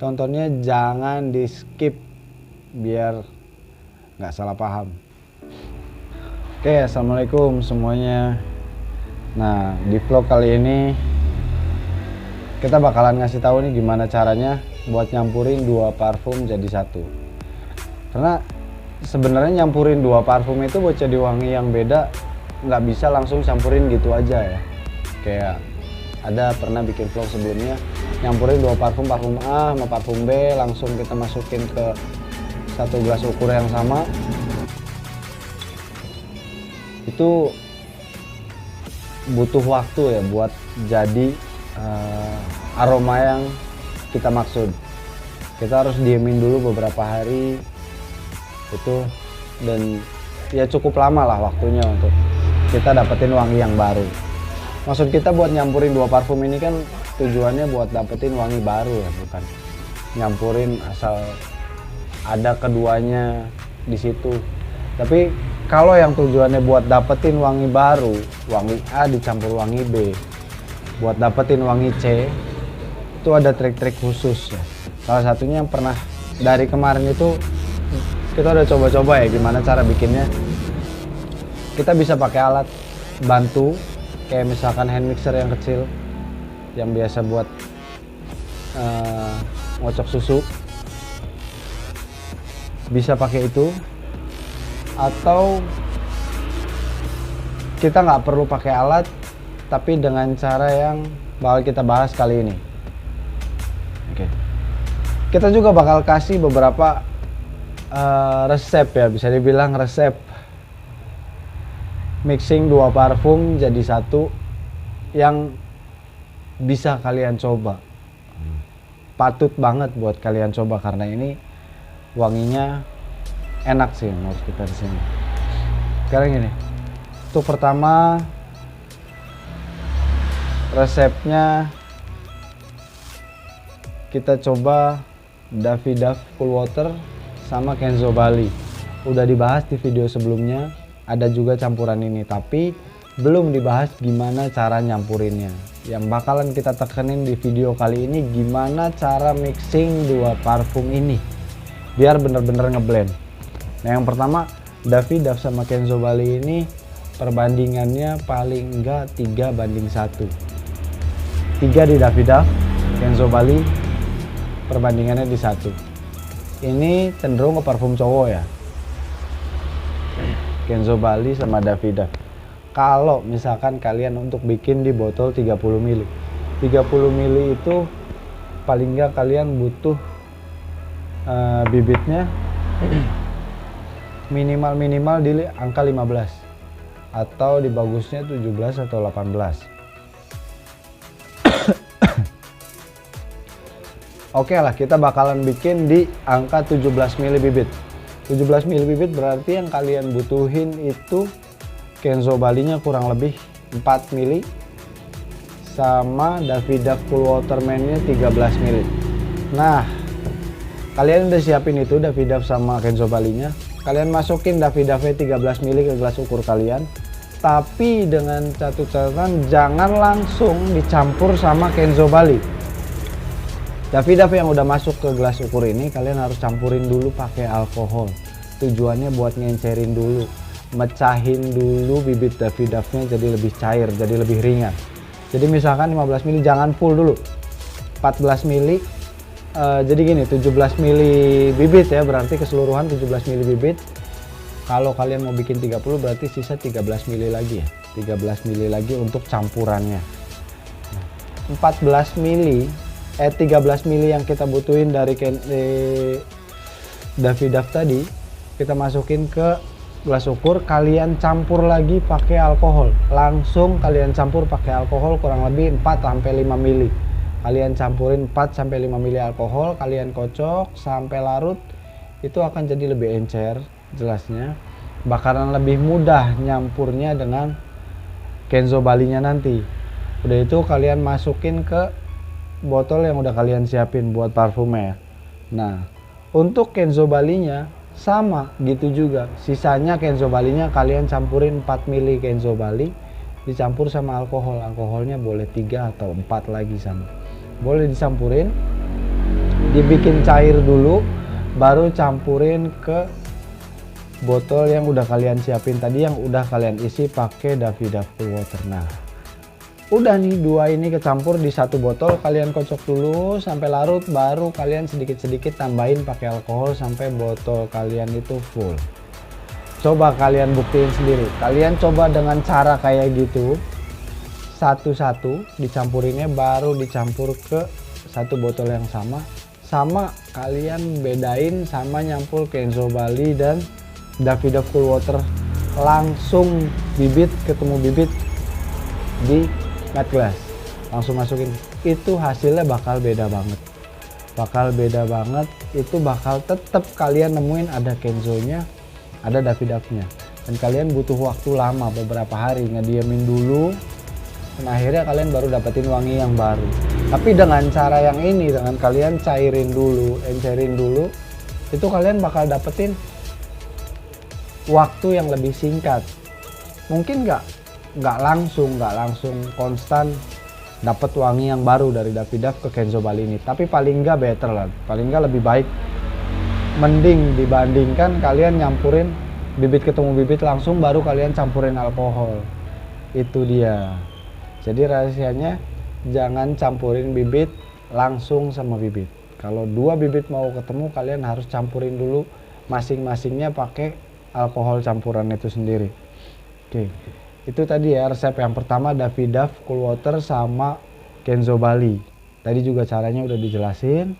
tontonnya jangan di skip biar nggak salah paham. Oke, assalamualaikum semuanya. Nah, di vlog kali ini kita bakalan ngasih tahu nih gimana caranya buat nyampurin 2 parfum jadi satu. Karena sebenarnya nyampurin 2 parfum itu buat jadi wangi yang beda nggak bisa langsung campurin gitu aja ya. Kayak ada pernah bikin vlog sebelumnya nyampurin 2 parfum A sama parfum B, langsung kita masukin ke satu gelas ukur yang sama. Itu butuh waktu ya buat jadi aroma yang kita maksud. Kita harus diemin dulu beberapa hari itu, dan ya cukup lama lah waktunya untuk kita dapetin wangi yang baru. Maksud kita buat nyampurin 2 parfum ini kan tujuannya buat dapetin wangi baru ya, bukan nyampurin asal ada keduanya di situ. Tapi kalau yang tujuannya buat dapetin wangi baru, wangi A dicampur wangi B, buat dapetin wangi C, itu ada trik-trik khusus ya. Salah satunya yang pernah dari kemarin itu kita udah coba-coba ya gimana cara bikinnya. Kita bisa pakai alat bantu kayak misalkan hand mixer yang kecil yang biasa buat ngocok susu, bisa pakai itu. Atau kita nggak perlu pakai alat, tapi dengan cara yang bakal kita bahas kali ini. Oke. Kita juga bakal kasih beberapa resep ya, bisa dibilang resep mixing 2 parfum jadi satu yang bisa kalian coba. Patut banget buat kalian coba karena ini wanginya enak sih menurut kita di sini. Sekarang gini, untuk pertama resepnya kita coba Davidoff Cool Water sama Kenzo Bali. Udah dibahas di video sebelumnya, ada juga campuran ini, tapi belum dibahas gimana cara nyampurinnya. Yang bakalan kita tekenin di video kali ini gimana cara mixing 2 parfum ini biar bener-bener ngeblend. Nah, yang pertama Davidoff sama Kenzo Bali ini perbandingannya paling enggak 3:1. 3 di Davidoff, Kenzo Bali perbandingannya di 1. Ini cenderung ke parfum cowok ya, Kenzo Bali sama Davidoff. Kalau misalkan kalian untuk bikin di botol 30 ml 30 ml itu paling enggak kalian butuh bibitnya minimal di angka 15 atau di bagusnya 17 atau 18. Oke lah, kita bakalan bikin di angka 17 ml bibit. 17 ml bibit berarti yang kalian butuhin itu Kenzo Balinya kurang lebih 4 ml sama Davidoff Cool Water Man-nya 13 ml. Nah, kalian udah siapin itu Davidoff sama Kenzo Balinya. Kalian masukin Davidoff-nya 13 ml ke gelas ukur kalian. Tapi dengan satu catatan, jangan langsung dicampur sama Kenzo Bali. Davidoff yang udah masuk ke gelas ukur ini kalian harus campurin dulu pakai alkohol. Tujuannya buat ngencerin dulu, mecahin dulu bibit Davidoff-nya jadi lebih cair, jadi lebih ringan. Jadi misalkan 15 ml jangan full dulu, 14 ml. Jadi gini, 17 ml bibit ya, berarti keseluruhan 17 ml bibit. Kalau kalian mau bikin 30 berarti sisa 13 ml lagi ya, 13 ml lagi untuk campurannya. 14 ml 13 ml yang kita butuhin dari Davidoff tadi kita masukin ke gelas ukur. Kalian campur lagi pakai alkohol, langsung kalian campur pakai alkohol kurang lebih 4-5 ml. Kalian campurin 4-5 ml alkohol, kalian kocok sampai larut. Itu akan jadi lebih encer, jelasnya bakalan lebih mudah nyampurnya dengan Kenzo Balinya nanti. Udah itu kalian masukin ke botol yang udah kalian siapin buat parfumnya. Nah, untuk Kenzo Balinya sama gitu juga, sisanya Kenzo Balinya kalian campurin 4 ml Kenzo Bali dicampur sama alkoholnya boleh 3 atau 4 lagi sama, boleh dicampurin dibikin cair dulu, baru campurin ke botol yang udah kalian siapin tadi, yang udah kalian isi pakai Davidoff Cool Water. Nah, udah nih dua ini kecampur di satu botol, kalian kocok dulu sampai larut, baru kalian sedikit-sedikit tambahin pakai alkohol sampai botol kalian itu full. Coba kalian buktiin sendiri, kalian coba dengan cara kayak gitu, satu-satu dicampurinnya, baru dicampur ke satu botol yang sama kalian bedain sama nyampur Kenzo Bali dan Davidoff Cool Water, langsung bibit ketemu bibit di matte glass, langsung masukin, itu hasilnya bakal beda banget, itu bakal tetap kalian nemuin ada Kenzo-nya, ada Davidoff-nya, dan kalian butuh waktu lama, beberapa hari ngediamin dulu, dan akhirnya kalian baru dapetin wangi yang baru. Tapi dengan cara yang ini, dengan kalian cairin dulu, encerin dulu, itu kalian bakal dapetin waktu yang lebih singkat. Mungkin nggak langsung konstan dapat wangi yang baru dari Davidoff ke Kenzo Bali ini, tapi paling nggak better lah, paling nggak lebih baik, mending dibandingkan kalian nyampurin bibit ketemu bibit langsung baru kalian campurin alkohol. Itu dia. Jadi rahasianya jangan campurin bibit langsung sama bibit. Kalau dua bibit mau ketemu, kalian harus campurin dulu masing-masingnya pakai alkohol campuran itu sendiri. Oke. Itu tadi ya resep yang pertama, Davidoff Cool Water sama Kenzo Bali. Tadi juga caranya udah dijelasin.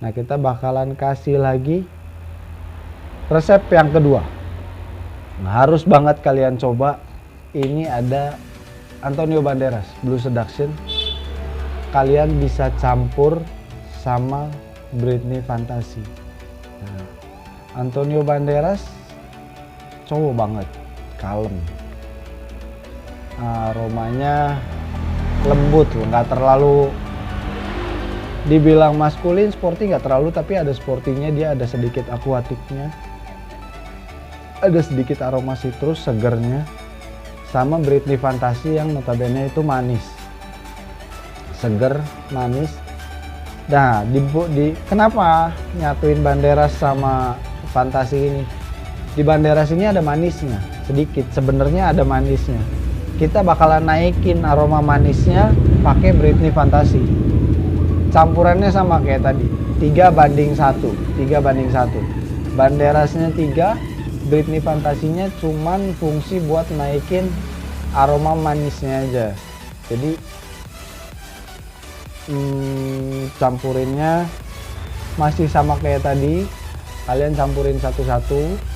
Nah, kita bakalan kasih lagi resep yang kedua. Nah, harus banget kalian coba. Ini ada Antonio Banderas Blue Seduction. Kalian bisa campur sama Britney Fantasy. Nah, Antonio Banderas cowok banget, kalem. Aromanya lembut loh, nggak terlalu dibilang maskulin, sporty nggak terlalu, tapi ada sportinya, dia ada sedikit akuatiknya, ada sedikit aroma citrus segernya, sama Britney Fantasy yang notabene itu manis, seger, manis. Nah, kenapa nyatuin Banderas sama Fantasy ini? Di Banderas ini ada manisnya sedikit, sebenarnya ada manisnya. Kita bakalan naikin aroma manisnya pakai Britney Fantasy. Campurannya sama kayak tadi, 3:1. Banderasnya 3, Britney Fantasinya cuman fungsi buat naikin aroma manisnya aja. Jadi campurinnya masih sama kayak tadi, kalian campurin satu-satu.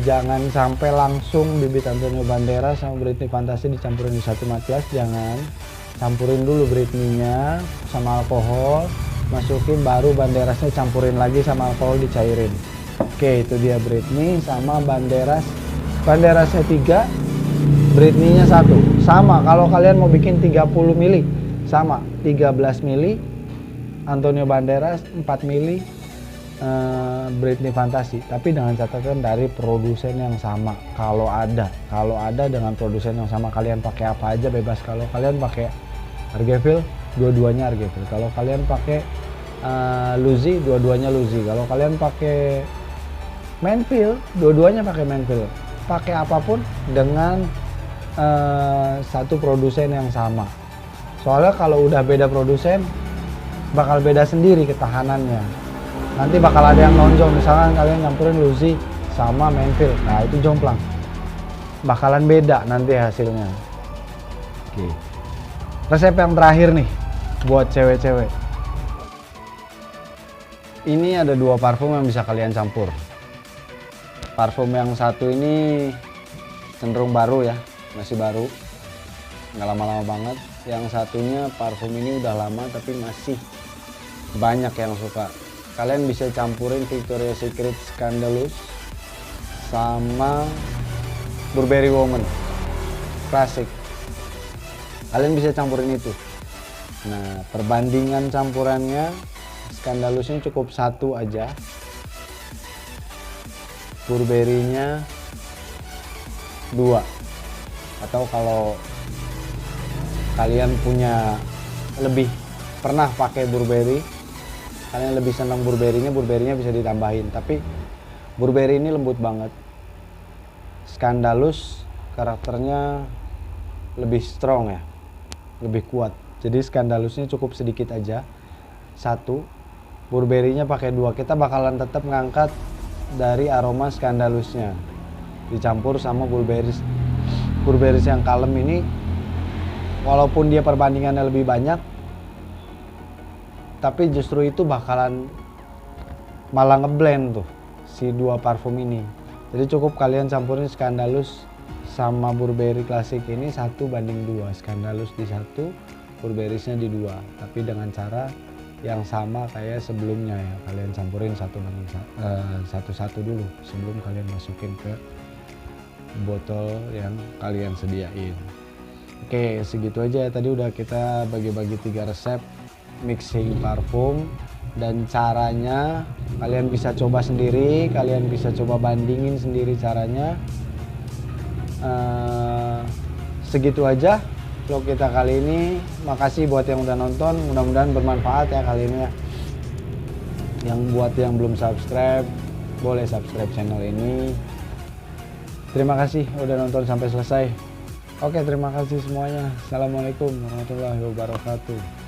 Jangan sampai langsung bibit Antonio Banderas sama Britney Fantasy dicampurin di satu matte glass, jangan. Campurin dulu Britney-nya sama alkohol, masukin, baru Banderasnya campurin lagi sama alkohol, dicairin. Oke, itu dia Britney sama Banderas. Banderasnya 3, Britney-nya 1. Sama, kalau kalian mau bikin 30 ml, sama 13 ml Antonio Banderas, 4 ml Britney Fantasy, tapi dengan catatan dari produsen yang sama. Kalau ada dengan produsen yang sama, kalian pakai apa aja bebas. Kalau kalian pakai Argeville, dua-duanya Argeville. Kalau kalian pakai Luzi, dua-duanya Luzi. Kalau kalian pakai Manfield, dua-duanya pakai Manfield. Pakai apapun dengan satu produsen yang sama. Soalnya kalau udah beda produsen, bakal beda sendiri ketahanannya. Nanti bakal ada yang nonjol, misalkan kalian nyampurin Luzi sama Manfield, nah itu jomplang, bakalan beda nanti hasilnya. Oke. Resep yang terakhir nih buat cewek-cewek, ini ada 2 parfum yang bisa kalian campur. Parfum yang satu ini cenderung baru ya, masih baru, nggak lama-lama banget. Yang satunya parfum ini udah lama tapi masih banyak yang suka. Kalian bisa campurin Victoria's Secret Scandalous sama Burberry Woman Classic. Kalian bisa campurin itu. Nah, perbandingan campurannya, Scandalousnya cukup 1 aja, Burberry-nya 2. Atau kalau kalian punya lebih, pernah pakai Burberry, kalian lebih senang Burberry-nya bisa ditambahin. Tapi Burberry ini lembut banget. Scandalous karakternya lebih strong ya, lebih kuat. Jadi Scandalousnya cukup sedikit aja, 1. Burberry-nya pakai 2. Kita bakalan tetap ngangkat dari aroma Scandalousnya dicampur sama Burberry yang kalem ini. Walaupun dia perbandingannya lebih banyak, tapi justru itu bakalan malah ngeblend tuh si 2 parfum ini. Jadi cukup kalian campurin Scandalous sama Burberry klasik ini 1:2. Scandalous di 1, Burberry-nya di 2. Tapi dengan cara yang sama kayak sebelumnya ya. Kalian campurin satu-satu dulu sebelum kalian masukin ke botol yang kalian sediain. Oke, segitu aja. Tadi udah kita bagi-bagi 3 resep mixing parfum, dan caranya kalian bisa coba sendiri, kalian bisa coba bandingin sendiri caranya. Segitu aja vlog kita kali ini. Makasih buat yang udah nonton, mudah-mudahan bermanfaat ya kali ini ya. Yang buat yang belum subscribe, boleh subscribe channel ini. Terima kasih udah nonton sampai selesai. Oke, terima kasih semuanya. Assalamualaikum warahmatullahi wabarakatuh.